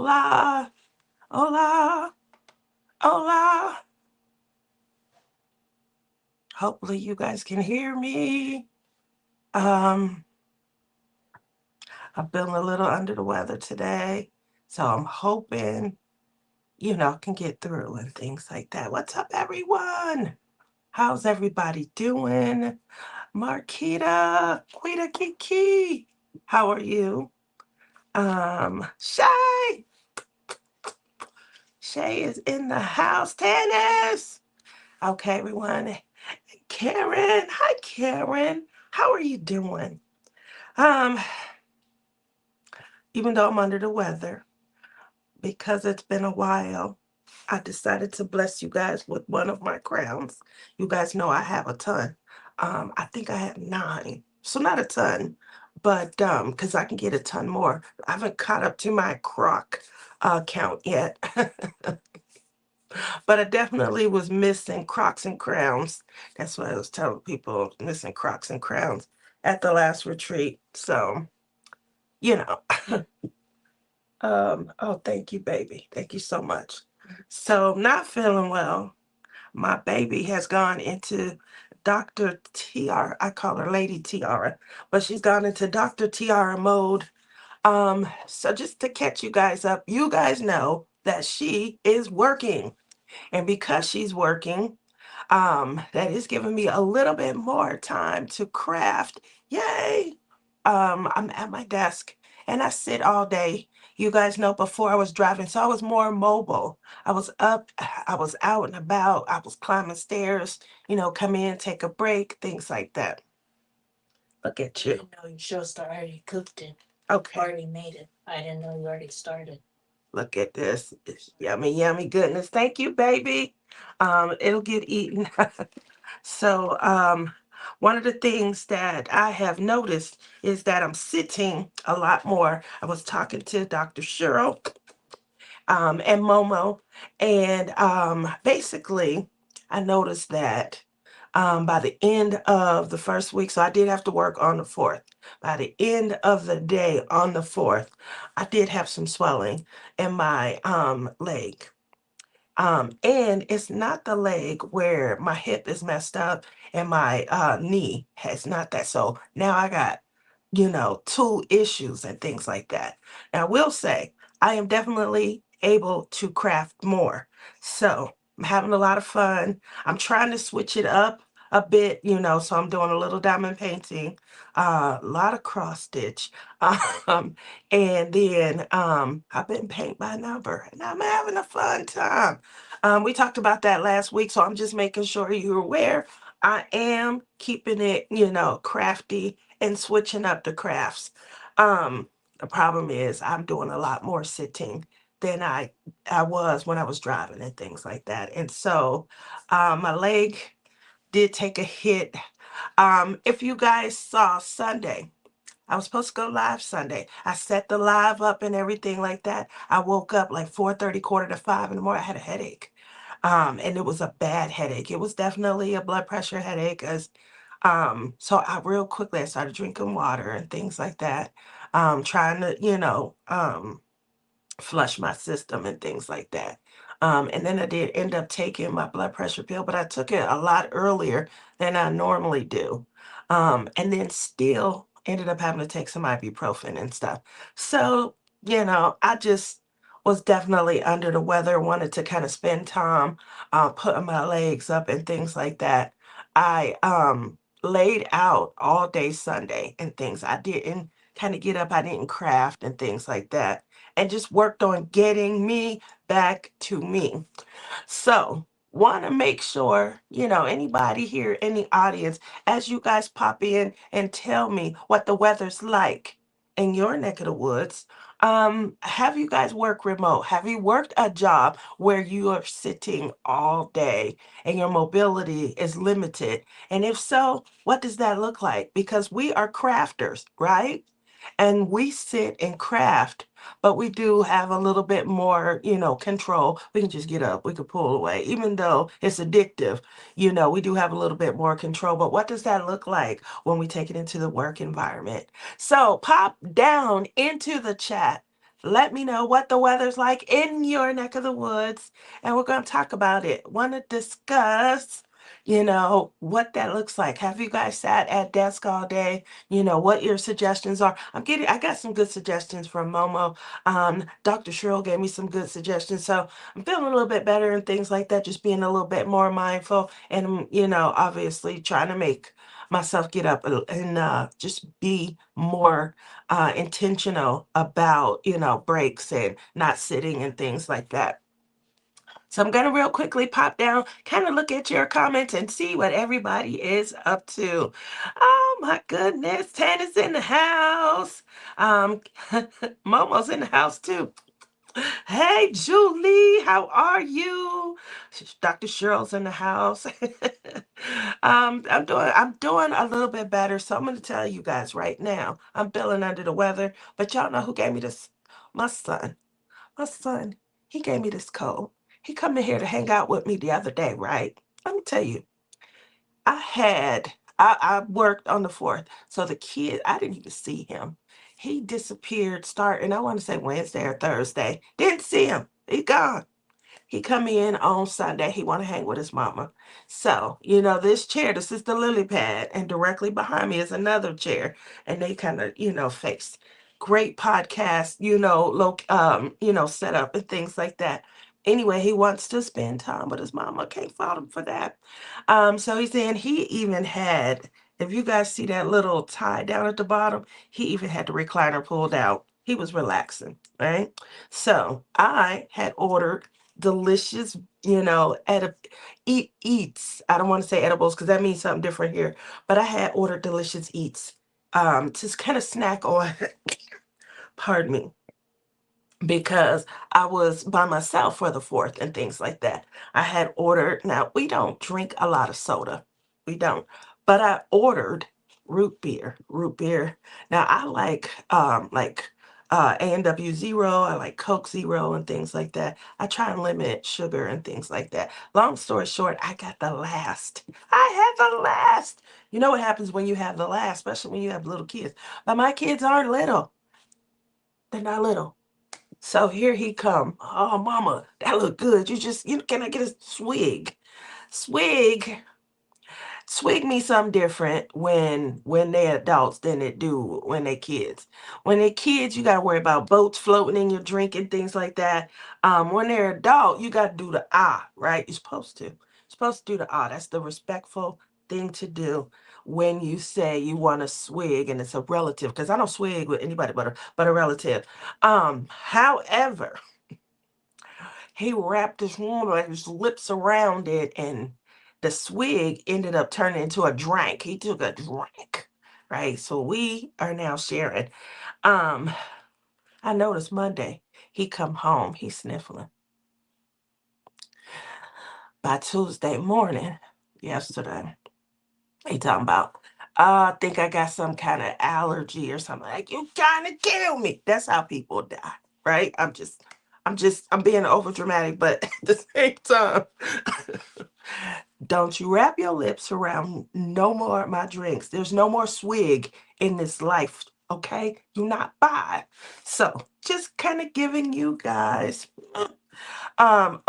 Hola, hola, hola. Hopefully you guys can hear me. Um, I'm feeling a little under the weather today, so I'm hoping, can get through and things like that. What's up, everyone? How's everybody doing? Marquita, Quita Kiki, how are you? Shay, Shay is in the house. Tennis. Okay, everyone. Karen, hi Karen. How are you doing? Um, Even though I'm under the weather, because it's been a while, I decided to bless you guys with one of my crowns. You guys know I have a ton. I think I have 9. So not a ton, but because I can get a ton more. I haven't caught up to my croc count yet. But I definitely was missing crocs and crowns. That's what I was telling people, missing crocs and crowns at the last retreat. So, you know. Oh, thank you, baby. Thank you so much. So, not feeling well. My baby has gone into Dr. Tiara. I call her Lady Tiara, but she's gone into Dr. Tiara mode. So just to catch you guys up, you guys know that she is working. And because she's working, that is giving me a little bit more time to craft. Yay! I'm at my desk and I sit all day. You guys know before I was driving, so I was more mobile. I was up, I was out and about, I was climbing stairs, come in, take a break, things like that. Look at I you. didn't know you just already cooked it. Okay. Already made it. I didn't know you already started. Look at this. It's yummy, yummy goodness. Thank you, baby. It'll get eaten. So, one of the things that I have noticed is that I'm sitting a lot more. I was talking to Dr. Cheryl and Momo, and basically, I noticed that by the end of the first week, so I did have to work on the 4th. By the end of the day on the 4th, I did have some swelling in my leg. And it's not the leg where my hip is messed up and my knee has not that. So now I got, 2 issues and things like that. Now, I will say I am definitely able to craft more. So I'm having a lot of fun. I'm trying to switch it up a bit, so I'm doing a little diamond painting, a lot of cross stitch. Um, and then I've been paint by number and I'm having a fun time. We talked about that last week, so I'm just making sure you're aware. I am keeping it, crafty and switching up the crafts. The problem is I'm doing a lot more sitting than I was when I was driving and things like that. And so my leg did take a hit. If you guys saw Sunday, I was supposed to go live Sunday. I set the live up and everything like that. I woke up like 4:30, quarter to 5 in the morning. I had a headache. And it was a bad headache. It was definitely a blood pressure headache. So I real quickly I started drinking water and things like that. Trying to, flush my system and things like that. And then I did end up taking my blood pressure pill, but I took it a lot earlier than I normally do. And then still ended up having to take some ibuprofen and stuff. So, I just was definitely under the weather, wanted to kind of spend time putting my legs up and things like that. I laid out all day Sunday and things. I didn't kind of get up, I didn't craft and things like that and just worked on getting me back to me. So, want to make sure, anybody here in the audience, as you guys pop in and tell me what the weather's like in your neck of the woods. Have you guys worked remote? Have you worked a job where you are sitting all day and your mobility is limited? And if so, what does that look like? Because we are crafters, right? And we sit and craft, but we do have a little bit more, control. We can just get up, we can pull away, even though it's addictive, we do have a little bit more control. But what does that look like when we take it into the work environment? So pop down into the chat. Let me know what the weather's like in your neck of the woods, and we're going to talk about it. Want to discuss, what that looks like. Have you guys sat at desk all day? What your suggestions are. I got some good suggestions from Momo. Dr. Cheryl gave me some good suggestions. So I'm feeling a little bit better and things like that, just being a little bit more mindful and, obviously trying to make myself get up and just be more intentional about, breaks and not sitting and things like that. So I'm going to real quickly pop down, kind of look at your comments and see what everybody is up to. Oh my goodness, Tana's in the house. Um, Momo's in the house too. Hey, Julie, how are you? Dr. Cheryl's in the house. I'm doing a little bit better, so I'm going to tell you guys right now. I'm feeling under the weather, but y'all know who gave me this? My son. My son, he gave me this cold. He come in here to hang out with me the other day, right? Let me tell you, I worked on the 4th, so the kid, I didn't even see him. He disappeared starting, I want to say Wednesday or Thursday. Didn't see him. He gone. He come in on Sunday. He want to hang with his mama. So, this chair, this is the lily pad, and directly behind me is another chair, and they kind of, face. Great podcast, setup and things like that. Anyway, he wants to spend time with his mama. Can't fault him for that. So he's saying he even had, if you guys see that little tie down at the bottom, he even had the recliner pulled out. He was relaxing, right? So I had ordered delicious, eats. I don't want to say edibles because that means something different here, but I had ordered delicious eats to kind of snack on, pardon me, because I was by myself for the 4th and things like that. I had ordered, now we don't drink a lot of soda. We don't. But I ordered root beer. Root beer. Now I like A&W Zero, I like Coke Zero and things like that. I try and limit sugar and things like that. Long story short, I got the last. I had the last. You know what happens when you have the last, especially when you have little kids. But my kids aren't little. They're not little. So here he come. Oh, mama, that look good. Can I get a swig? Swig. Swig me something different when they adults than it do when they kids. When they kids, you gotta worry about boats floating in your drink and things like that. When they're adult, you gotta do the right? You're supposed to. You're supposed to do the That's the respectful thing to do when you say you want to swig and it's a relative, because I don't swig with anybody but a relative. However, he wrapped his lips around it, and the swig ended up turning into a drink. He took a drink, right? So we are now sharing. Um, I noticed Monday he come home, he's sniffling. By Tuesday morning, yesterday, he talking about, I think I got some kind of allergy or something. Like, you trying to kill me. That's how people die, right? I'm being over dramatic, but at the same time, don't you wrap your lips around no more of my drinks. There's no more swig in this life, okay? You're not by. So just kind of giving you guys on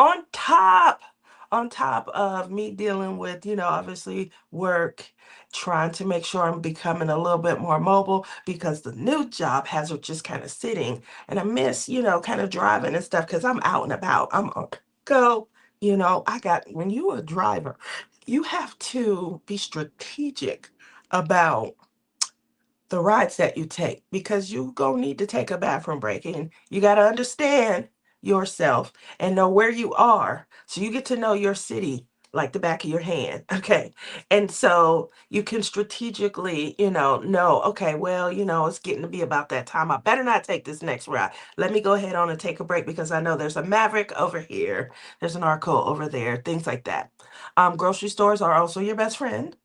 top of me dealing with, obviously work, trying to make sure I'm becoming a little bit more mobile because the new job has her just kind of sitting, and I miss, kind of driving and stuff because I'm out and about. I'm on go. When you're a driver, you have to be strategic about the rides that you take because you gonna need to take a bathroom break, and you got to understand yourself and know where you are so you get to know your city like the back of your hand. Okay, and so you can strategically, know, okay, well, it's getting to be about that time. I better not take this next route. Let me go ahead on and take a break because I know there's a Maverick over here, there's an Arco over there, things like that. Grocery stores are also your best friend.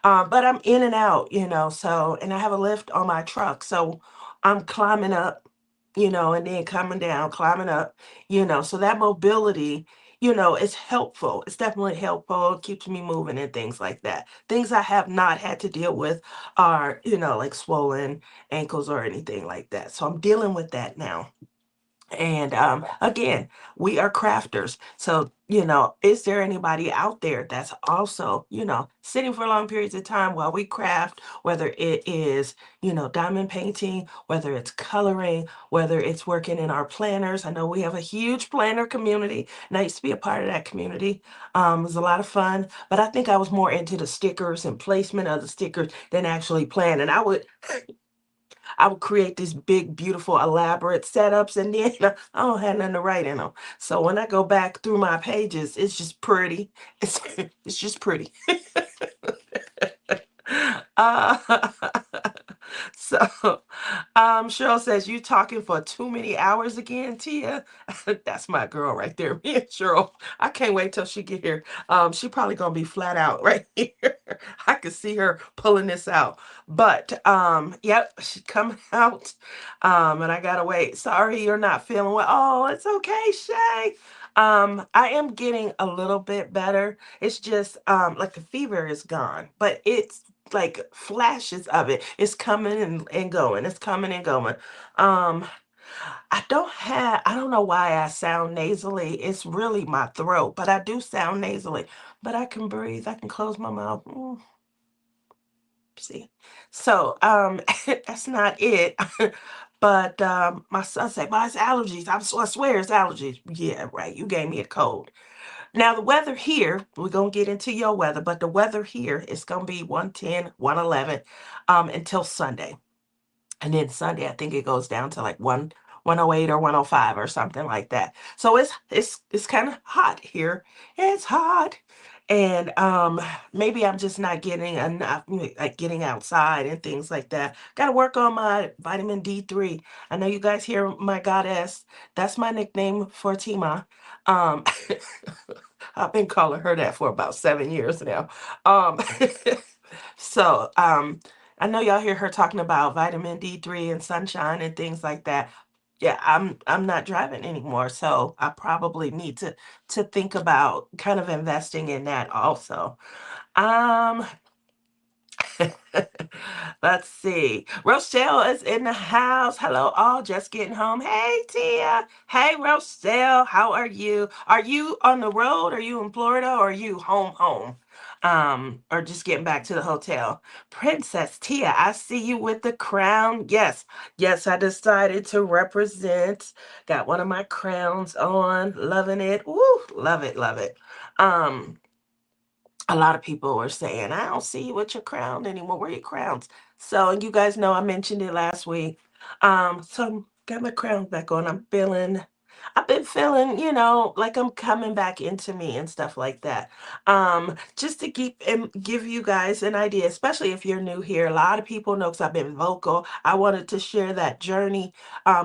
But I'm in and out, so, and I have a lift on my truck. So I'm climbing up, and then coming down, climbing up, so that mobility it's helpful. It's definitely helpful. It keeps me moving and things like that. Things I have not had to deal with are, like swollen ankles or anything like that. So I'm dealing with that now. And again, we are crafters. So, is there anybody out there that's also, sitting for long periods of time while we craft, whether it is, diamond painting, whether it's coloring, whether it's working in our planners. I know we have a huge planner community, and I used to be a part of that community. It was a lot of fun, but I think I was more into the stickers and placement of the stickers than actually planning. I would create these big, beautiful, elaborate setups, and then I don't have nothing to write in them. So when I go back through my pages, it's just pretty. It's it's just pretty. uh, so, Cheryl says you talking for too many hours again, Tia. That's my girl right there. Me and Cheryl. I can't wait till she get here. She probably gonna be flat out right here. I can see her pulling this out. But yep, she coming out. And I gotta wait. Sorry, you're not feeling well. Oh, it's okay, Shay. I am getting a little bit better. It's just like the fever is gone, but it's like flashes of it. It's coming and going. It's coming and going. Um, I don't know why I sound nasally. It's really my throat, but I do sound nasally. But I can breathe. I can close my mouth. See. So, that's not it. But my son said, "Well, it's allergies." I swear it's allergies. Yeah, right. You gave me a cold. Now the weather here, we're gonna get into your weather, but the weather here is gonna be 110, 111 until Sunday. And then Sunday, I think it goes down to like 108 or 105 or something like that. So it's kind of hot here. It's hot. And maybe I'm just not getting enough, like getting outside and things like that. Got to work on my vitamin D3. I know you guys hear my goddess. That's my nickname for Tima. Um, I've been calling her that for about 7 years now. Um, so I know y'all hear her talking about vitamin D3 and sunshine and things like that. Yeah, I'm not driving anymore, so I probably need to think about kind of investing in that also. Um, Let's see. Rochelle is in the house. Hello, all. Just getting home. Hey, Tia. Hey, Rochelle. How are you? Are you on the road? Are you in Florida? Or are you home? Or just getting back to the hotel? Princess Tia, I see you with the crown. Yes, yes, I decided to represent. Got one of my crowns on. Loving it. Woo, love it, love it. Um, a lot of people were saying, I don't see you with your crown anymore. Where are your crowns? So you guys know I mentioned it last week. So got my crown back on. I've been feeling, like I'm coming back into me and stuff like that. Just to keep and give you guys an idea, especially if you're new here. A lot of people know because I've been vocal. I wanted to share that journey.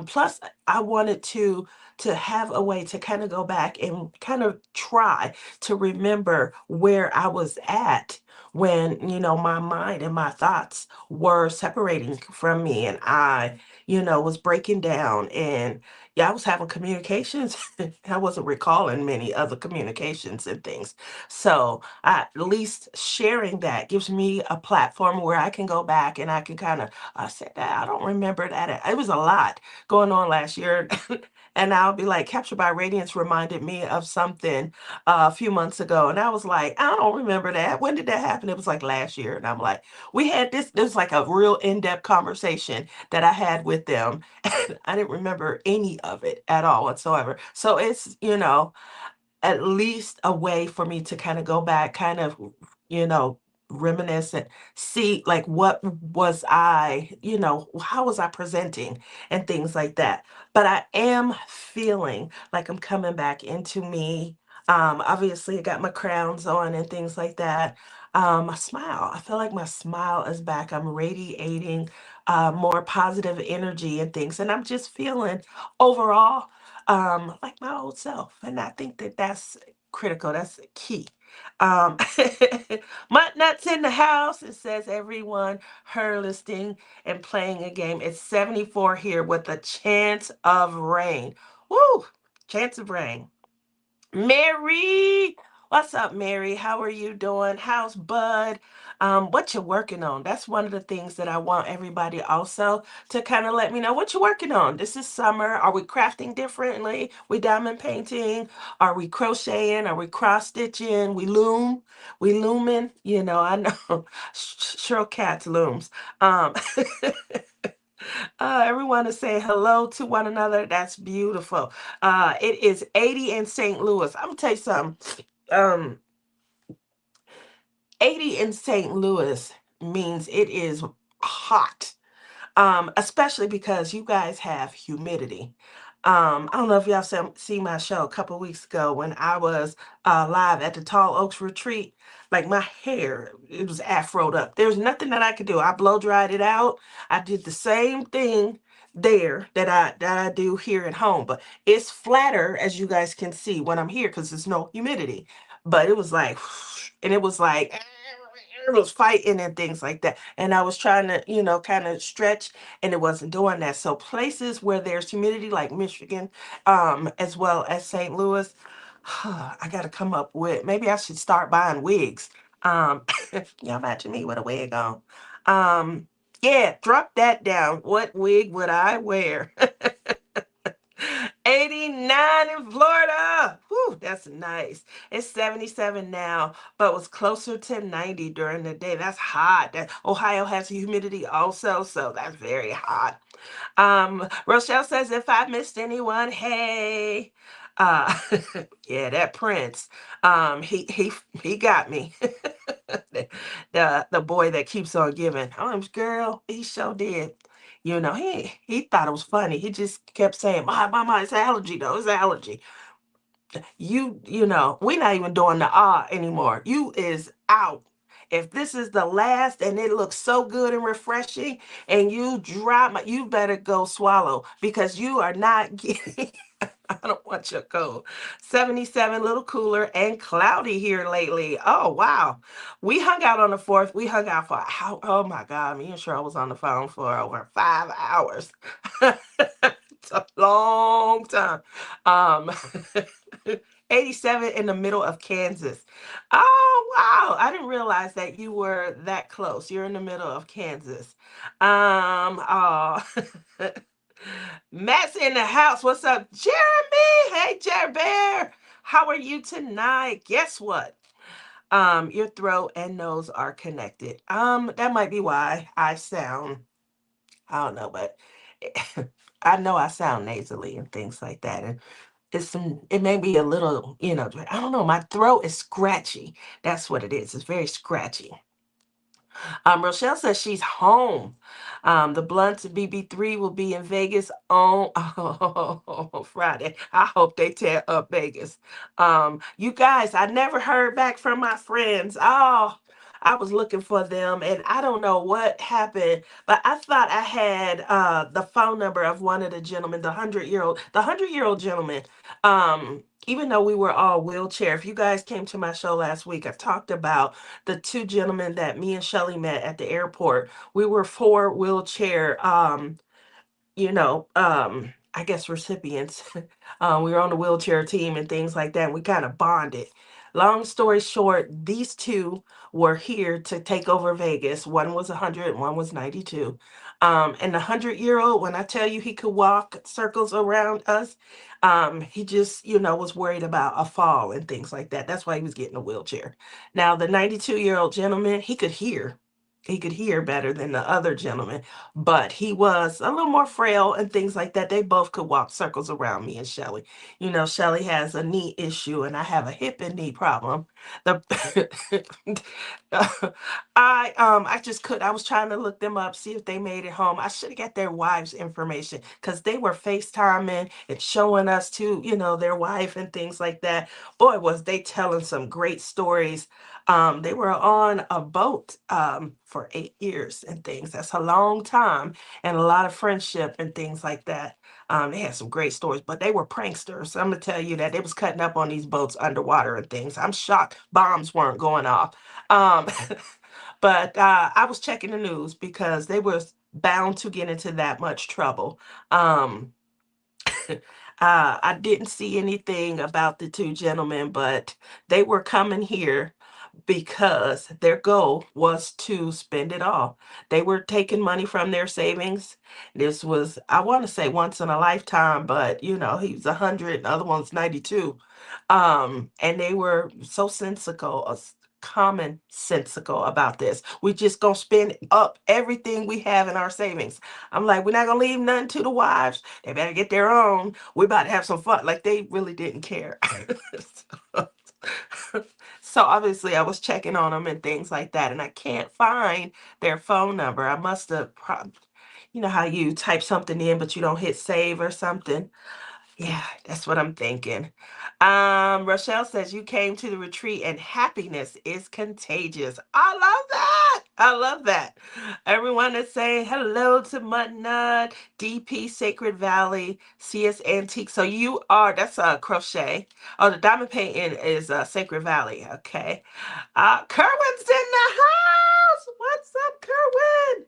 Plus I wanted to have a way to kind of go back and kind of try to remember where I was at when, my mind and my thoughts were separating from me and I, was breaking down and yeah, I was having communications. I wasn't recalling many other communications and things. So at least sharing that gives me a platform where I can go back and I can kind of say that I don't remember that. It was a lot going on last year. And I'll be like, Captured by Radiance reminded me of something a few months ago. And I was like, I don't remember that. When did that happen? It was like last year. And I'm like, we had this was like a real in-depth conversation that I had with them. And I didn't remember any of it at all whatsoever. So it's, at least a way for me to kind of go back, kind of, you know, reminisce and see like what was I, how was I presenting and things like that. But I am feeling like I'm coming back into me. Obviously I got my crowns on and things like that. My smile. I feel like my smile is back. I'm radiating more positive energy and things. And I'm just feeling overall like my old self. And I think that that's critical. That's key. Um, Mutt Nuts in the house. It says everyone her listing and playing a game. It's 74 here with a chance of rain. Woo! Chance of rain. Mary, what's up, Mary? How are you doing? How's Bud? What you working on? That's one of the things that I want everybody also to kind of let me know what you're working on. This is summer. Are we crafting differently? We diamond painting? Are we crocheting? Are we cross stitching? We loom? We looming? You know, I know. Cheryl Katz looms. Um, everyone is saying hello to one another. That's beautiful. It is 80 in St. Louis. I'm gonna tell you something. Um, 80 in St. Louis means it is hot, especially because you guys have humidity. I don't know if y'all see my show a couple weeks ago when I was live at the Tall Oaks Retreat. Like my hair, it was afroed up. There's nothing that I could do. I blow dried it out. I did the same thing there that I do here at home, but it's flatter as you guys can see when I'm here because there's no humidity. But it was like, and it was like it was fighting and things like that. And I was trying to, kind of stretch and it wasn't doing that. So places where there's humidity like Michigan, as well as St. Louis, I got to come up with, maybe I should start buying wigs. You imagine me with a wig on. Um, yeah, drop that down. What wig would I wear? 89 in Florida. Whew, that's nice. It's 77 now, but was closer to 90 during the day. That's hot. Ohio has humidity also, so that's very hot. Rochelle says, if I missed anyone, hey. Uh, yeah, that Prince. He got me. The boy that keeps on giving. Girl, he sure did. He thought it was funny. He just kept saying, "Mama, it's allergy though. It's allergy." We're not even doing the anymore. You is out. If this is the last and it looks so good and refreshing and you drop, you better go swallow because you are not getting I don't want your cold. 77, a little cooler and cloudy here lately. Oh, wow. We hung out on the 4th. We hung out for, oh my God, me and Cheryl was on the phone for over 5 hours. It's a long time. Um, 87 in the middle of Kansas. Oh, wow. I didn't realize that you were that close. You're in the middle of Kansas. Oh. Matt's in the house. What's up, Jeremy? Hey, Jerry Bear. How are you tonight? Guess what? Your throat and nose are connected. That might be why I sound, I don't know, but I know I sound nasally and things like that. And it may be a little, I don't know. My throat is scratchy. That's what it is. It's very scratchy. Rochelle says she's home. The Blunts BB3 will be in Vegas on Friday. I hope they tear up Vegas. You guys, I never heard back from my friends. Oh, I was looking for them and I don't know what happened, but I thought I had the phone number of one of the gentlemen, the 100-year-old gentleman. Even though we were all wheelchair, if you guys came to my show last week, I talked about the two gentlemen that me and Shelly met at the airport. We were four wheelchair I guess recipients. We were on the wheelchair team and things like that. And we kind of bonded. Long story short, these two were here to take over Vegas. One was 100, one was 92. And the 100-year-old, when I tell you he could walk circles around us, he just, was worried about a fall and things like that. That's why he was getting a wheelchair. Now, the 92-year-old gentleman, he could hear. He could hear better than the other gentleman, but he was a little more frail and things like that. They both could walk circles around me and Shelly. Shelly has a knee issue and I have a hip and knee problem. The I just could I was trying to look them up, see if they made it home. I should have got their wives' information because they were FaceTiming and showing us to, their wife and things like that. Boy, was they telling some great stories. They were on a boat for 8 years and things. That's a long time and a lot of friendship and things like that. They had some great stories, but they were pranksters. I'm gonna tell you that they was cutting up on these boats underwater and things. I'm shocked bombs weren't going off. Um, but I was checking the news because they was bound to get into that much trouble. Um, I didn't see anything about the two gentlemen, but they were coming here because their goal was to spend it all. They were taking money from their savings. This was, I want to say, once in a lifetime, but you know, he was 100, the other one's 92. And they were so sensical, common sensical about this. We just gonna spend up everything we have in our savings. I'm like, we're not gonna leave nothing to the wives. They better get their own. We're about to have some fun. Like they really didn't care. so, so obviously I was checking on them and things like that, and I can't find their phone number. I must have, you know how you type something in but you don't hit save or something. Yeah, that's what I'm thinking. Rochelle says you came to the retreat and happiness is contagious. I love that. I love that. Everyone is saying hello to Mudnut, DP Sacred Valley, CS Antique. So you are, that's crochet. Oh, the diamond painting is Sacred Valley. Okay. Kerwin's in the house. What's up, Kerwin?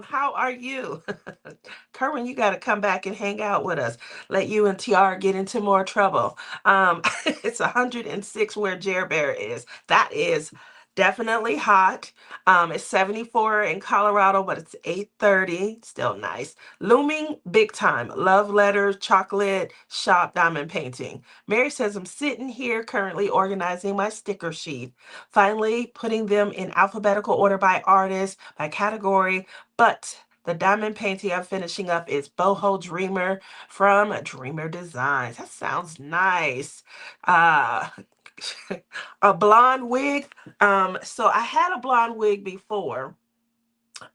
How are you? Kerwin, you got to come back and hang out with us. Let you and TR get into more trouble. It's 106 where Jer Bear is. That is definitely hot. It's 74 in Colorado, but it's 8:30. Still nice. Looming big time. Love letters, chocolate, shop, diamond painting. Mary says, I'm sitting here currently organizing my sticker sheet, finally putting them in alphabetical order by artist, by category, but the diamond painting I'm finishing up is Boho Dreamer from Dreamer Designs. That sounds nice. Uh, a blonde wig. So I had a blonde wig before.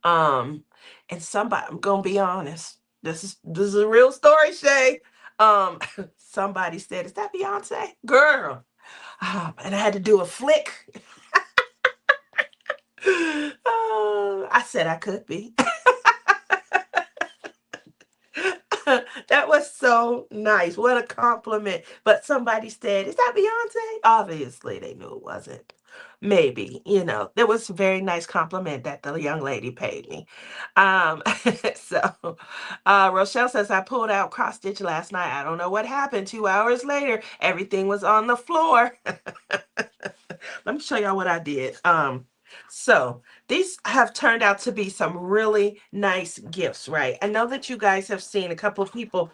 Um, and somebody, I'm gonna be honest. This is a real story, Shay. Um, somebody said, "Is that Beyonce, girl?" And I had to do a flick. I said I could be. That was so nice. What a compliment. But somebody said, "Is that Beyonce?" Obviously, they knew it wasn't. Maybe, you know, there was a very nice compliment that the young lady paid me. Um, so Rochelle says, I pulled out cross stitch last night. I don't know what happened. 2 hours later, everything was on the floor. Let me show y'all what I did. So these have turned out to be some really nice gifts, right? I know that you guys have seen a couple of people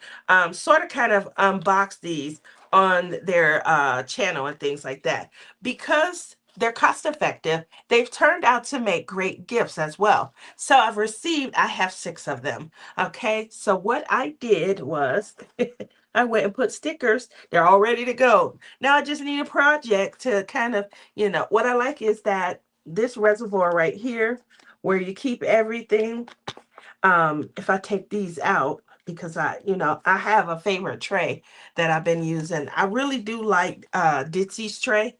sort of kind of unbox these on their channel and things like that. Because they're cost effective, they've turned out to make great gifts as well. So I have 6 of them. Okay, so what I did was I went and put stickers. They're all ready to go. Now I just need a project to kind of, you know, what I like is that this reservoir right here, where you keep everything, if I take these out, because I have a favorite tray that I've been using. I really do like Ditsy's tray.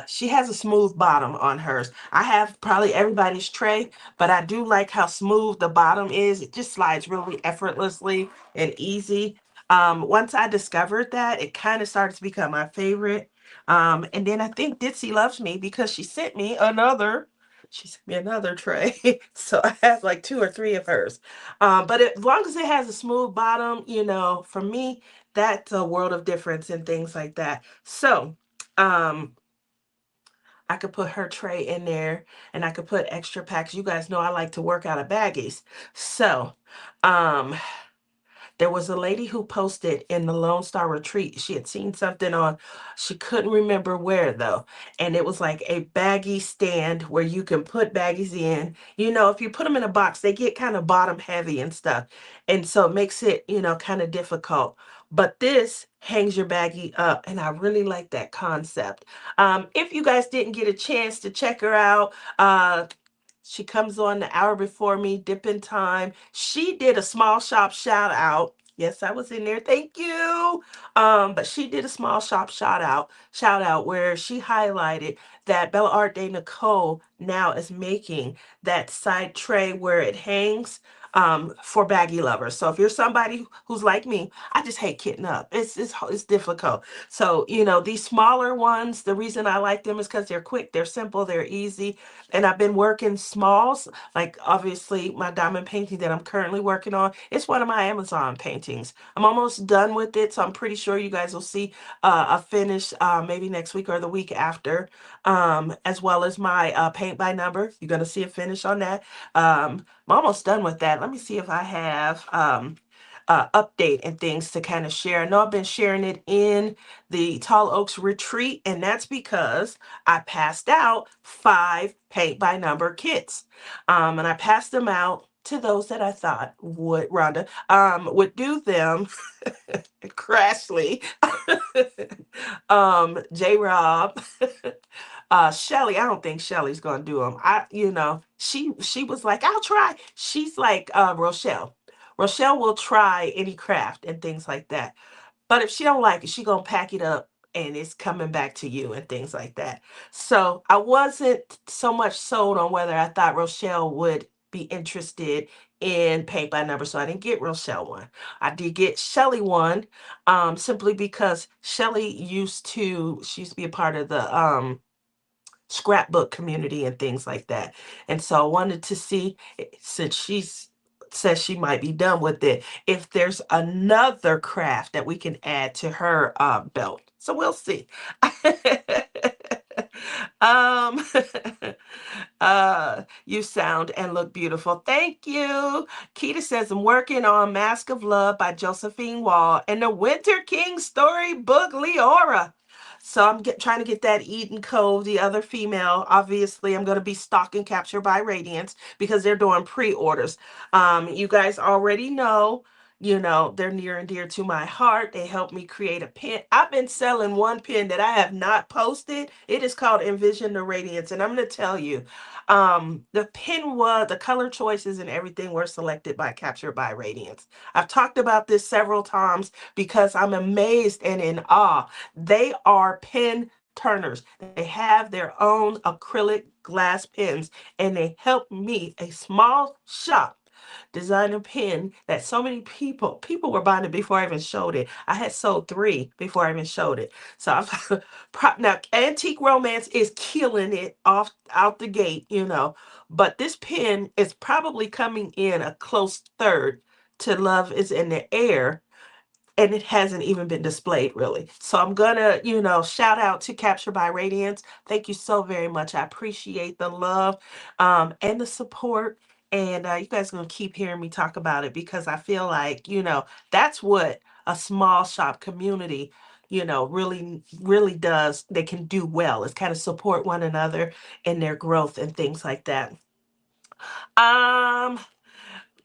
She has a smooth bottom on hers. I have probably everybody's tray, but I do like how smooth the bottom is. It just slides really effortlessly and easy. Once I discovered that, it kind of started to become my favorite. And then I think Ditsy loves me because she sent me another tray. So I have like 2 or 3 of hers. But as long as it has a smooth bottom, for me, that's a world of difference and things like that. So um, I could put her tray in there and I could put extra packs. You guys know I like to work out of baggies. So um, there was a lady who posted in the Lone Star Retreat. She had seen something on, she couldn't remember where though. And it was like a baggie stand where you can put baggies in. If you put them in a box, they get kind of bottom heavy and stuff. And so it makes it, kind of difficult. But this hangs your baggie up, and I really like that concept. If you guys didn't get a chance to check her out, she comes on the hour before me, dip in time. She did a small shop shout out. Yes, I was in there. Thank you. But she did a small shop shout out where she highlighted that Bella Art de Nicole now is making that side tray where it hangs for baggy lovers. So if you're somebody who's like me, I just hate kitting up. It's difficult. So these smaller ones, the reason I like them is because they're quick, they're simple, they're easy, and I've been working smalls. Like obviously my diamond painting that I'm currently working on, it's one of my Amazon paintings. I'm almost done with it, so I'm pretty sure you guys will see a finish maybe next week or the week after, as well as my paint by number. You're gonna see a finish on that. I'm almost done with that. Let me see if I have update and things to kind of share. I know I've been sharing it in the Tall Oaks retreat, and that's because I passed out 5 paint by number kits. And I passed them out to those that I thought would, Rhonda, would do them. Crashley, J Rob, Shelly. I don't think Shelly's gonna do them. She was like, I'll try. She's like Rochelle. Rochelle will try any craft and things like that. But if she don't like it, she gonna pack it up and it's coming back to you and things like that. So I wasn't so much sold on whether I thought Rochelle would be interested in paint by number. So I didn't get Rochelle one. I did get Shelly one, simply because Shelly she used to be a part of the scrapbook community and things like that. And so I wanted to see, since she's says she might be done with it, if there's another craft that we can add to her belt. So we'll see. um you sound and look beautiful. Thank you. Keita says I'm working on Mask of Love by Josephine Wall and the Winter King storybook Leora. So I'm trying to get that Eden Cove, the other female. Obviously, I'm going to be stocking Capture by Radiance because they're doing pre-orders. You guys already know, they're near and dear to my heart. They helped me create a pin. I've been selling one pin that I have not posted. It is called Envision the Radiance. And I'm going to tell you, the color choices and everything were selected by Capture by Radiance. I've talked about this several times because I'm amazed and in awe. They are pen turners. They have their own acrylic glass pens, and they help me, a small shop, design a pen that so many people were buying it before I even showed it. I had sold 3 before I even showed it. So I've now Antique Romance is killing it off out the gate, but this pen is probably coming in a close third to Love is in the Air, and it hasn't even been displayed really. So I'm gonna, shout out to Capture by Radiance. Thank you so very much. I appreciate the love and the support. And you guys are gonna keep hearing me talk about it because I feel like, that's what a small shop community, really, really does. They can do well. Is kind of support one another in their growth and things like that. Um,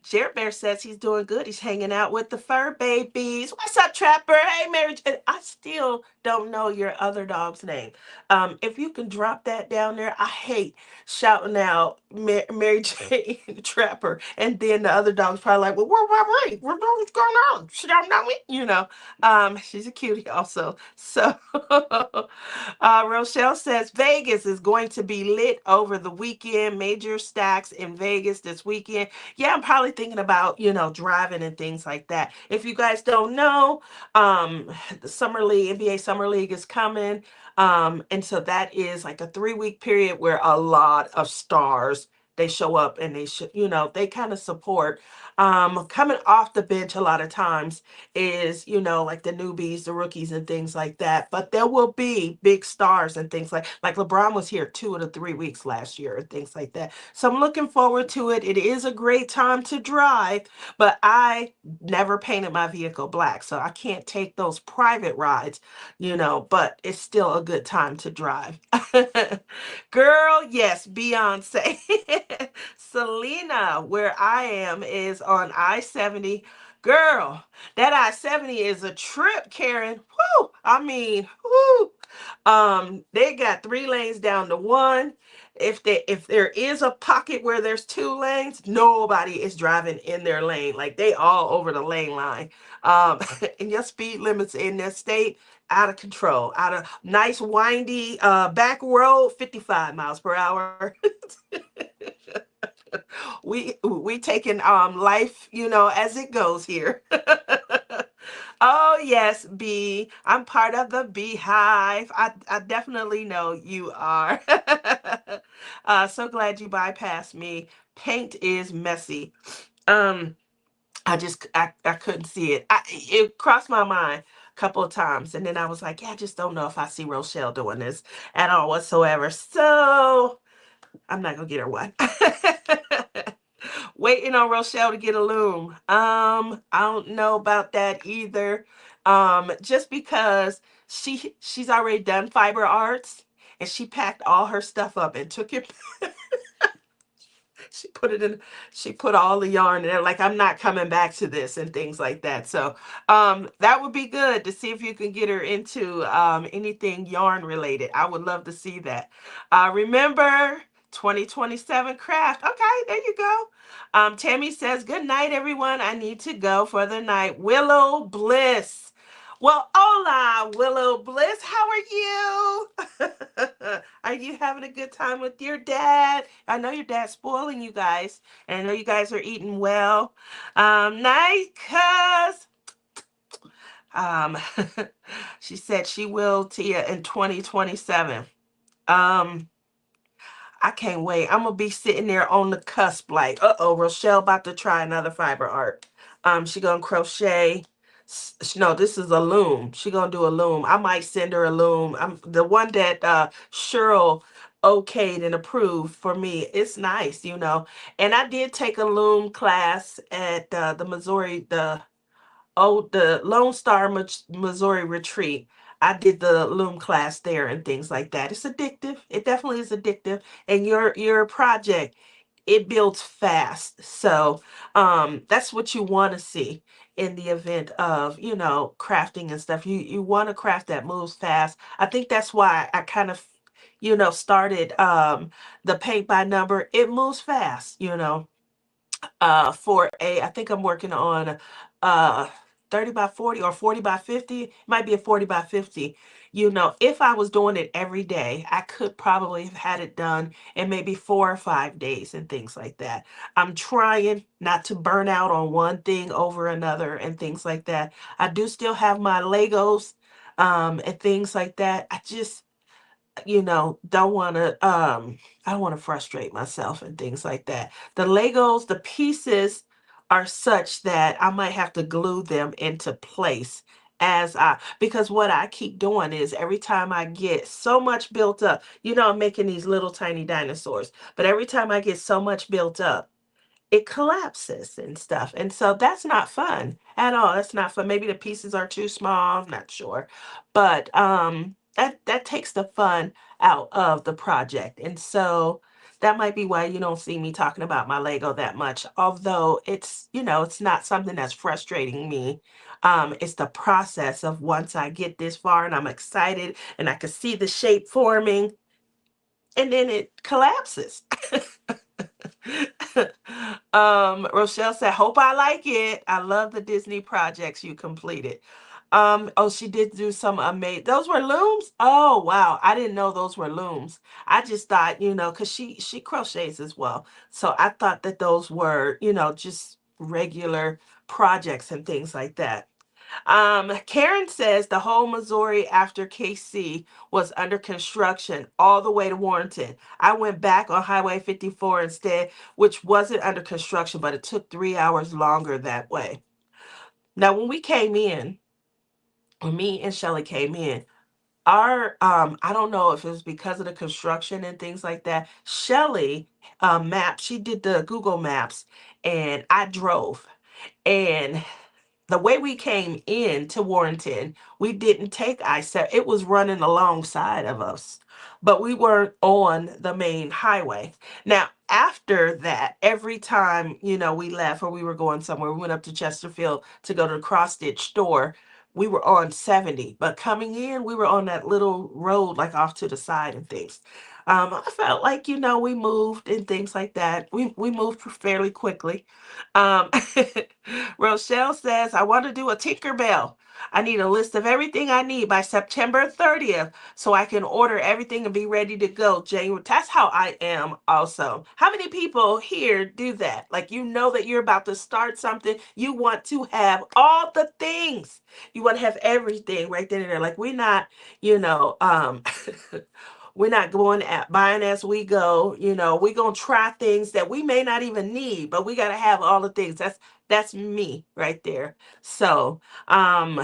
Jared Bear says he's doing good. He's hanging out with the fur babies. What's up, Trapper? Hey, Mary. I still don't know your other dog's name. If you can drop that down there, I hate shouting out Mary Jane Trapper, and then the other dog's probably like, "Well, what's going on? She don't know me, She's a cutie also. So, Rochelle says Vegas is going to be lit over the weekend. Major stacks in Vegas this weekend. Yeah, I'm probably thinking about, driving and things like that. If you guys don't know, the Summer League, NBA Summer League is coming. And so that is like a 3-week period where a lot of stars they show up and they kind of support. Coming off the bench a lot of times is, like the newbies, the rookies and things like that. But there will be big stars and things like LeBron was here 2 of the 3 weeks last year and things like that. So I'm looking forward to it. It is a great time to drive, but I never painted my vehicle black, so I can't take those private rides, but it's still a good time to drive. Girl, yes, Beyonce. Selena, where I am, is on I-70. Girl, that I-70 is a trip, Karen. Whoo! I mean, whoo! They got 3 lanes down to 1. If there is a pocket where there's 2 lanes, nobody is driving in their lane. Like they all over the lane line. And your speed limits in their state, out of control, out of nice windy back road, 55 miles per hour. We taking life, as it goes here. Oh yes, B. I'm part of the beehive. I definitely know you are. So glad you bypassed me. Paint is messy. Um, I couldn't see it. It crossed my mind a couple of times, and then I was like, yeah, I just don't know if I see Rochelle doing this at all whatsoever. So I'm not gonna get her one. Waiting on Rochelle to get a loom. I don't know about that either. Just because she's already done fiber arts and she packed all her stuff up and took it. she put it in she put all the yarn in there, like I'm not coming back to this and things like that. So that would be good to see if you can get her into anything yarn related. I would love to see that. Remember 2027 craft. Okay, there you go. Tammy says, good night, everyone. I need to go for the night. Willow Bliss. Well, hola, Willow Bliss. How are you? Are you having a good time with your dad? I know your dad's spoiling you guys, and I know you guys are eating well. Night, cuz. Um, she said she will, Tia, in 2027. Um, I can't wait. I'm gonna be sitting there on the cusp, like, Rochelle about to try another fiber art. She gonna crochet. No, this is a loom. She gonna do a loom. I might send her a loom. I'm the one that Cheryl okayed and approved for me. It's nice, And I did take a loom class at the Missouri, the Lone Star, Missouri retreat. I did the loom class there and things like that. It's addictive. It definitely is addictive. And your project, it builds fast. So that's what you want to see in the event of, crafting and stuff. You want a craft that moves fast. I think that's why I kind of, started the paint by number. It moves fast, for I think I'm working on uh 30 by 40 or 40 by 50. It might be a 40 by 50. If I was doing it every day, I could probably have had it done in maybe 4 or 5 days and things like that. I'm trying not to burn out on one thing over another and things like that. I do still have my Legos and things like that. I just don't want to I don't want to frustrate myself and things like that. The Legos, the pieces are such that I might have to glue them into place because what I keep doing is every time I get so much built up, I'm making these little tiny dinosaurs, but every time I get so much built up, it collapses and stuff. And so that's not fun at all. That's not fun. Maybe the pieces are too small, I'm not sure. But that takes the fun out of the project. And so that might be why you don't see me talking about my Lego that much. Although it's not something that's frustrating me. It's the process of once I get this far and I'm excited and I can see the shape forming and then it collapses. Rochelle said, hope I like it. I love the Disney projects you completed. Oh, she did do some amazing. Those were looms? Oh, wow. I didn't know those were looms. I just thought, because she crochets as well. So I thought that those were, just regular projects and things like that. Karen says the whole Missouri after KC was under construction all the way to Warrenton. I went back on Highway 54 instead, which wasn't under construction, but it took 3 hours longer that way. Now, when me and Shelly came in, our I don't know if it was because of the construction and things like that. Shelly she did the Google Maps and I drove. And the way we came in to Warrenton, we didn't take I-7. It was running alongside of us, but we weren't on the main highway. Now, after that, every time, we left or we were going somewhere, we went up to Chesterfield to go to the cross stitch store. We were on 70, but coming in, we were on that little road, like off to the side and things. I felt like, we moved and things like that. We moved fairly quickly. Um, Rochelle says, I want to do a Tinkerbell. I need a list of everything I need by September 30th so I can order everything and be ready to go January. That's how I am also. How many people here do that? Like, you know that you're about to start something. You want to have all the things. You want to have everything right then and there. Like, we're not, you know, we're not going at buying as we go. You know, we're gonna try things that we may not even need, but we gotta have all the things. That's me right there. So I'm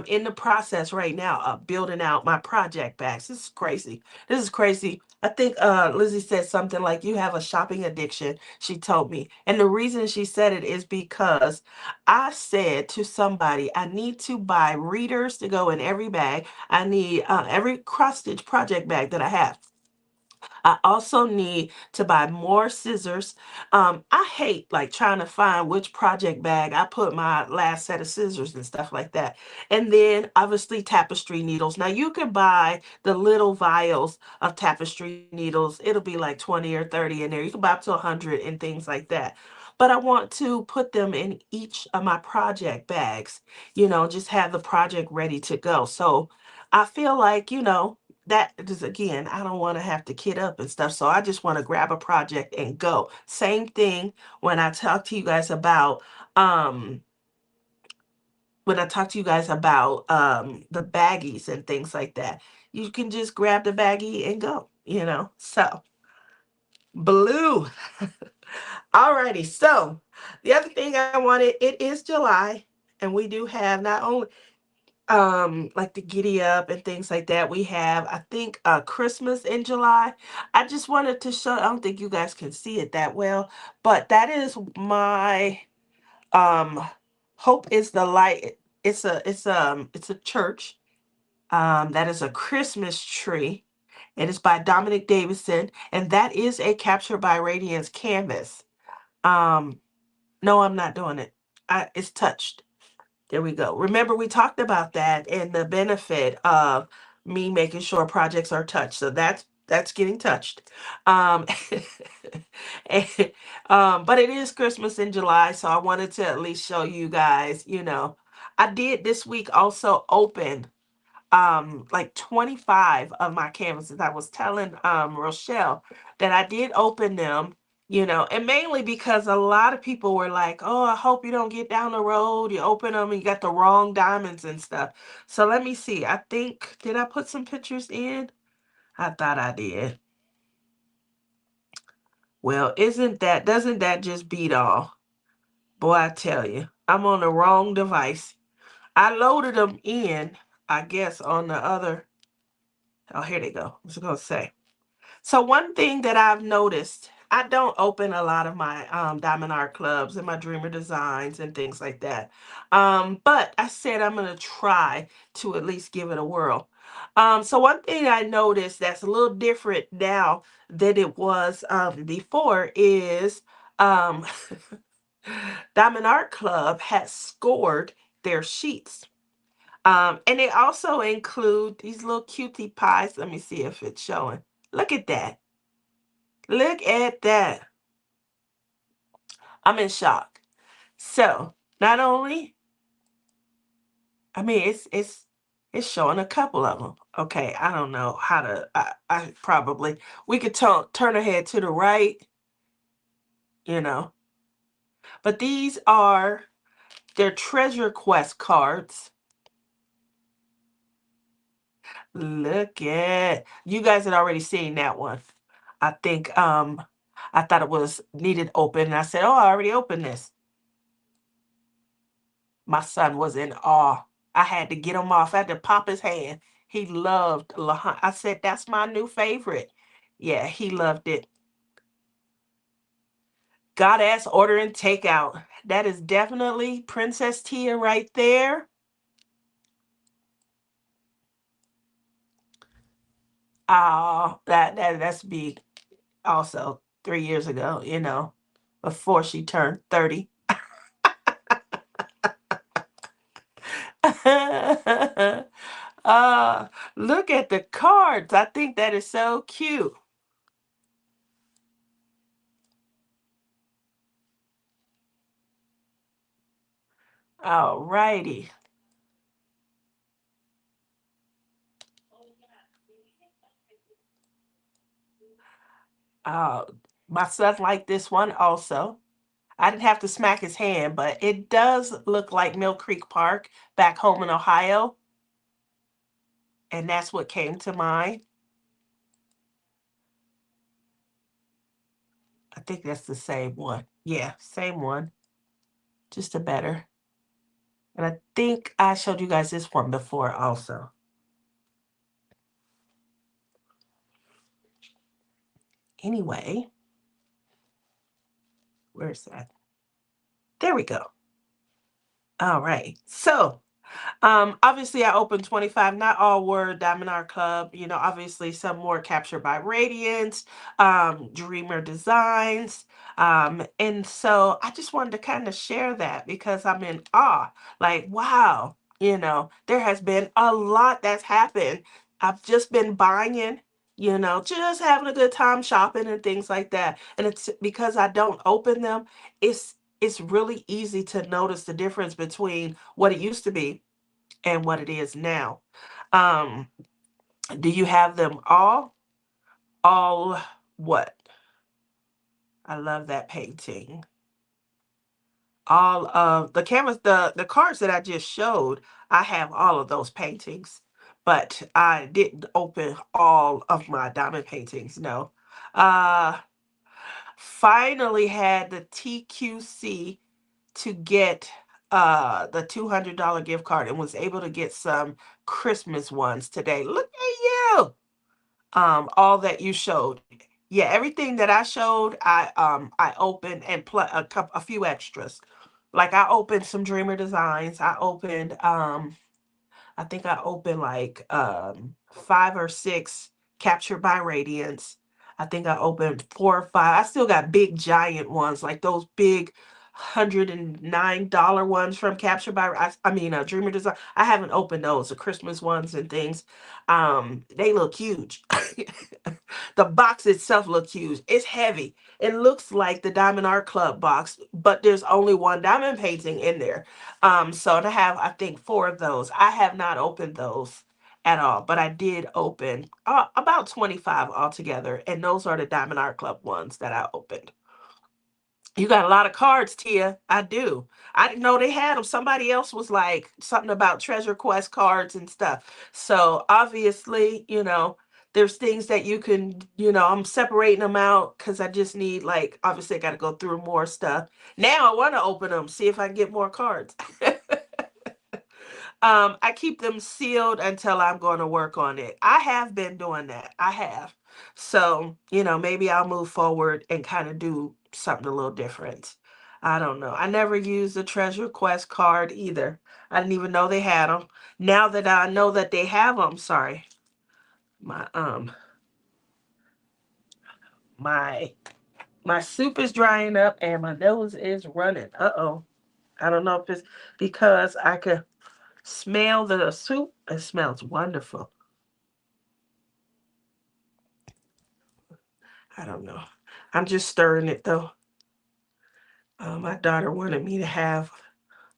in the process right now of building out my project bags. This is crazy. This is crazy. I think Lizzie said something like, you have a shopping addiction, she told me. And the reason she said it is because I said to somebody, I need to buy readers to go in every bag. I need every cross stitch project bag that I have. I also need to buy more scissors. I hate like trying to find which project bag I put my last set of scissors and stuff like that. And then obviously tapestry needles. Now you can buy the little vials of tapestry needles. It'll be like 20 or 30 in there. You can buy up to 100 and things like that. But I want to put them in each of my project bags, just have the project ready to go. So I feel like, that is, again, I don't want to have to kit up and stuff. So I just want to grab a project and go. Same thing when I talk to you guys about um the baggies and things like that. You can just grab the baggie and go. So blue. Alrighty, so the other thing I wanted, it is July, and we do have not only like the giddy up and things like that. We have, I think, Christmas in July. I just wanted to show, I don't think you guys can see it that well, but that is my um Hope is the Light. It's a church. That is a Christmas tree. It is by Dominic Davison, and that is a Capture by Radiance canvas. um no, I'm not doing it. It's touched. There we go. Remember, we talked about that and the benefit of me making sure projects are touched. So that's getting touched. Um, and, but it is Christmas in July, so I wanted to at least show you guys. I did this week also open like 25 of my canvases. I was telling Rochelle that I did open them, and mainly because a lot of people were like, oh, I hope you don't get down the road, you open them and you got the wrong diamonds and stuff. So let me see. I think, did I put some pictures in? I thought I did. Well, doesn't that just beat all? Boy, I tell you, I'm on the wrong device. I loaded them in, I guess, on the other. Oh, here they go. I was going to say. So one thing that I've noticed, I don't open a lot of my Diamond Art Clubs and my Dreamer Designs and things like that. But I said I'm going to try to at least give it a whirl. So one thing I noticed that's a little different now than it was before is um, Diamond Art Club has scored their sheets. And they also include these little cutie pies. Let me see if it's showing. Look at that. Look at that. I'm in shock. So not only, I mean, it's showing a couple of them. Okay, I don't know how to. I probably we could turn ahead to the right, you know. But these are their treasure quest cards. Look at, you guys had already seen that one. I think I thought it was needed open, and I said, "Oh, I already opened this." My son was in awe. I had to get him off. I had to pop his hand. He loved Lahan. I said, "That's my new favorite." Yeah, he loved it. Goddess ordering takeout. That is definitely Princess Tia right there. That's be also 3 years ago, before she turned 30. Look at the cards. I think that is so cute. All righty. Uh, my son liked this one also. I didn't have to smack his hand, but it does look like Mill Creek Park back home in Ohio. And that's what came to mind. I think that's the same one. Yeah, same one. Just a better. And I think I showed you guys this one before also. Anyway, where's that? There we go. All right. So obviously I opened 25, not all were Diamond Art Club, obviously some were captured by Radiance, Dreamer Designs. And so I just wanted to kind of share that because I'm in awe. Like, wow, there has been a lot that's happened. I've just been buying, just having a good time shopping and things like that. And it's because I don't open them, it's really easy to notice the difference between what it used to be and what it is now. Um, do you have them all? All what? I love that painting. All of the canvas, the cards that I just showed, I have all of those paintings, but I didn't open all of my diamond paintings. No. Uh, finally had the TQC to get the $200 gift card and was able to get some Christmas ones today. Look at you. All that you showed. Yeah, everything that I showed, I opened and a few extras. Like I opened some Dreamer Designs. I think I opened like 5 or 6 captured by Radiance. I think I opened 4 or 5. I still got big giant ones, like those big $109 ones from Captured by Dreamer Design. I haven't opened those, the Christmas ones and things. They look huge. The box itself looks huge. It's heavy. It looks like the Diamond Art Club box, but there's only one diamond painting in there. So to have, I think, 4 of those. I have not opened those at all, but I did open about 25 altogether, and those are the Diamond Art Club ones that I opened. You got a lot of cards, Tia. I do. I didn't know they had them. Somebody else was like something about Treasure Quest cards and stuff. So obviously, there's things that you can, I'm separating them out because I just need, like, obviously I got to go through more stuff. Now I want to open them, see if I can get more cards. I keep them sealed until I'm going to work on it. I have been doing that. I have. So, maybe I'll move forward and kind of do something a little different. I don't know. I never used the Treasure Quest card either. I didn't even know they had them. Now that I know that they have them, sorry. My my my soup is drying up and my nose is running. Uh-oh. I don't know if it's because I could smell the soup. It smells wonderful. I don't know. I'm just stirring it though. My daughter wanted me to have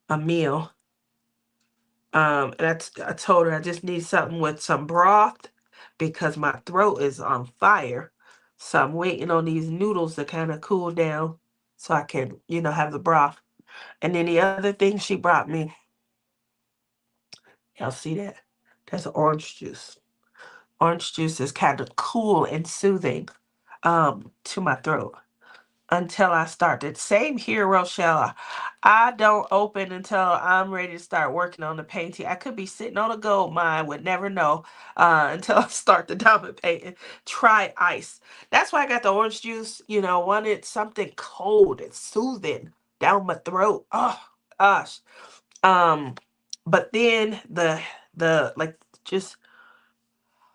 a meal. And I told her I just need something with some broth because my throat is on fire. So I'm waiting on these noodles to kind of cool down so I can, have the broth. And then the other thing she brought me, y'all see that? That's orange juice. Orange juice is kind of cool and soothing to my throat until I start. The same here, Rochelle. I don't open until I'm ready to start working on the painting. I could be sitting on a gold mine, would never know until I start the diamond painting. Try ice. That's why I got the orange juice. Wanted something cold and soothing down my throat. Oh gosh. Um, but then the like just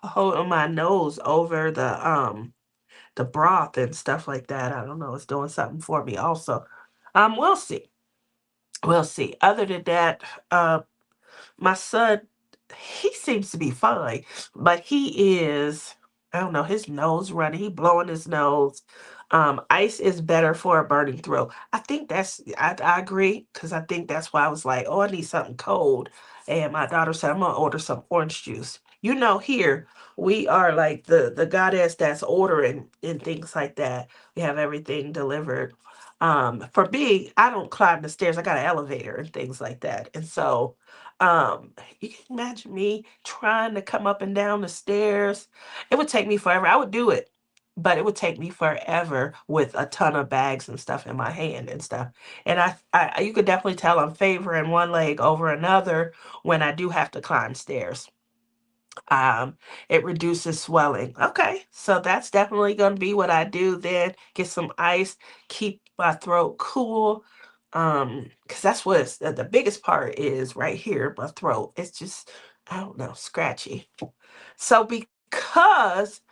holding my nose over the broth and stuff like that. I don't know. It's doing something for me also. We'll see. We'll see. Other than that, my son, he seems to be fine, but he is, I don't know, his nose running. He blowing his nose. Ice is better for a burning throat. I agree because I think that's why I was like, oh, I need something cold. And my daughter said, I'm gonna order some orange juice. here we are like the goddess that's ordering and things like that. We have everything delivered. For me, I don't climb the stairs. I got an elevator and things like that. And so, um, you can imagine me trying to come up and down the stairs. It would take me forever. I would do it, but it would take me forever with a ton of bags and stuff in my hand and stuff. And you could definitely tell I'm favoring one leg over another when I do have to climb stairs. Um, it reduces swelling. Okay, so that's definitely going to be what I do then. Get some ice, keep my throat cool. Because that's what the biggest part is right here, my throat. It's just, I don't know, scratchy. So because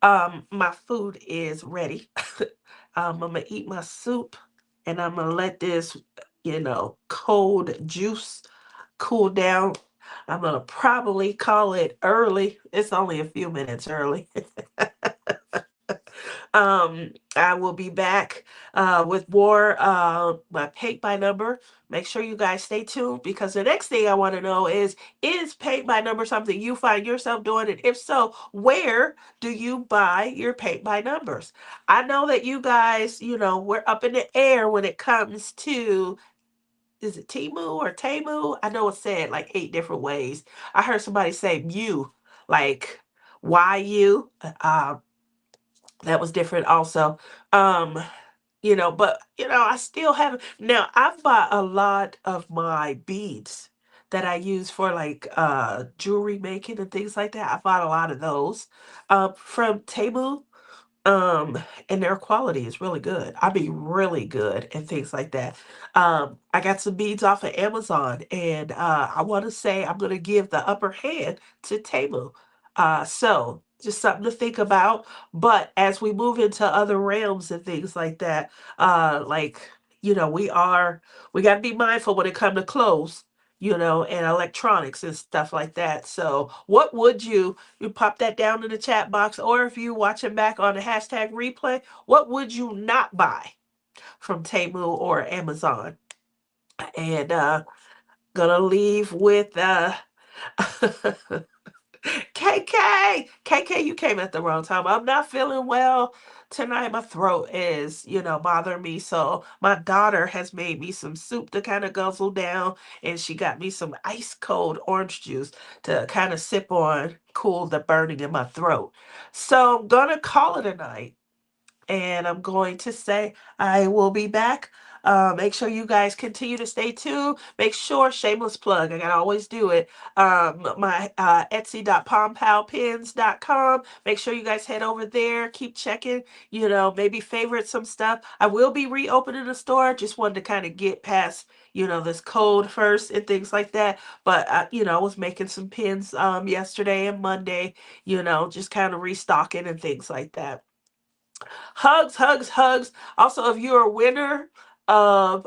my food is ready, I'm gonna eat my soup and I'm gonna let this, cold juice cool down. I'm gonna probably call it early. It's only a few minutes early. I will be back with more my paint by number. Make sure you guys stay tuned because the next thing I want to know is paint by number something you find yourself doing? And if so, where do you buy your paint by numbers? I know that you guys, we're up in the air when it comes to, is it Timu or Tamu? I know it's said like 8 different ways. I heard somebody say Mew, like YU. That was different also. Um, but I still haven't. Now I've bought a lot of my beads that I use for like jewelry making and things like that. I bought a lot of those from Temu, um and their quality is really good. I mean really good and things like that. I got some beads off of Amazon and I want to say I'm going to give the upper hand to Temu. So just something to think about. But as we move into other realms and things like that, like we got to be mindful when it comes to clothes, and electronics and stuff like that. So what would you pop that down in the chat box, or if you watching back on the hashtag replay, what would you not buy from Temu or Amazon? And gonna leave with KK, you came at the wrong time. I'm not feeling well tonight. My throat is, bothering me. So my daughter has made me some soup to kind of guzzle down, and she got me some ice cold orange juice to kind of sip on, cool the burning in my throat. So I'm gonna call it a night and I'm going to say I will be back. Make sure you guys continue to stay tuned. Make sure, shameless plug, I gotta always do it. My Etsy.pompowpins.com. Make sure you guys head over there. Keep checking, maybe favorite some stuff. I will be reopening the store. Just wanted to kind of get past, this cold first and things like that. But, I was making some pins yesterday and Monday, just kind of restocking and things like that. Hugs, hugs, hugs. Also, if you're a winner of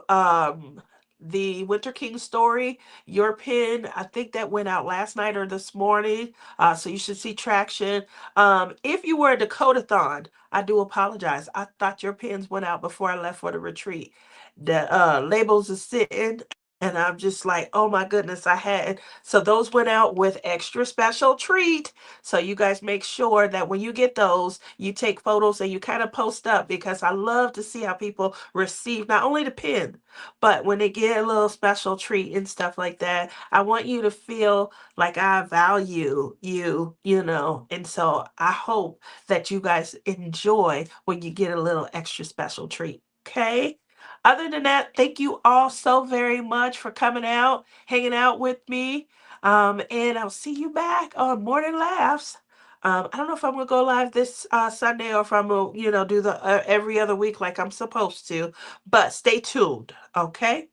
the Winter King story, your pin, I think that went out last night or this morning. So you should see traction. If you were a Dakota-thon, I do apologize. I thought your pins went out before I left for the retreat. The labels are sitting, and I'm just like, oh my goodness, I had. So those went out with extra special treat. So you guys make sure that when you get those, you take photos and you kind of post up because I love to see how people receive not only the pin, but when they get a little special treat and stuff like that. I want you to feel like I value you, And so I hope that you guys enjoy when you get a little extra special treat. Okay? Other than that, thank you all so very much for coming out, hanging out with me. And I'll see you back on Morning Laughs. I don't know if I'm gonna go live this Sunday or if I'm gonna, do the every other week like I'm supposed to. But stay tuned, okay?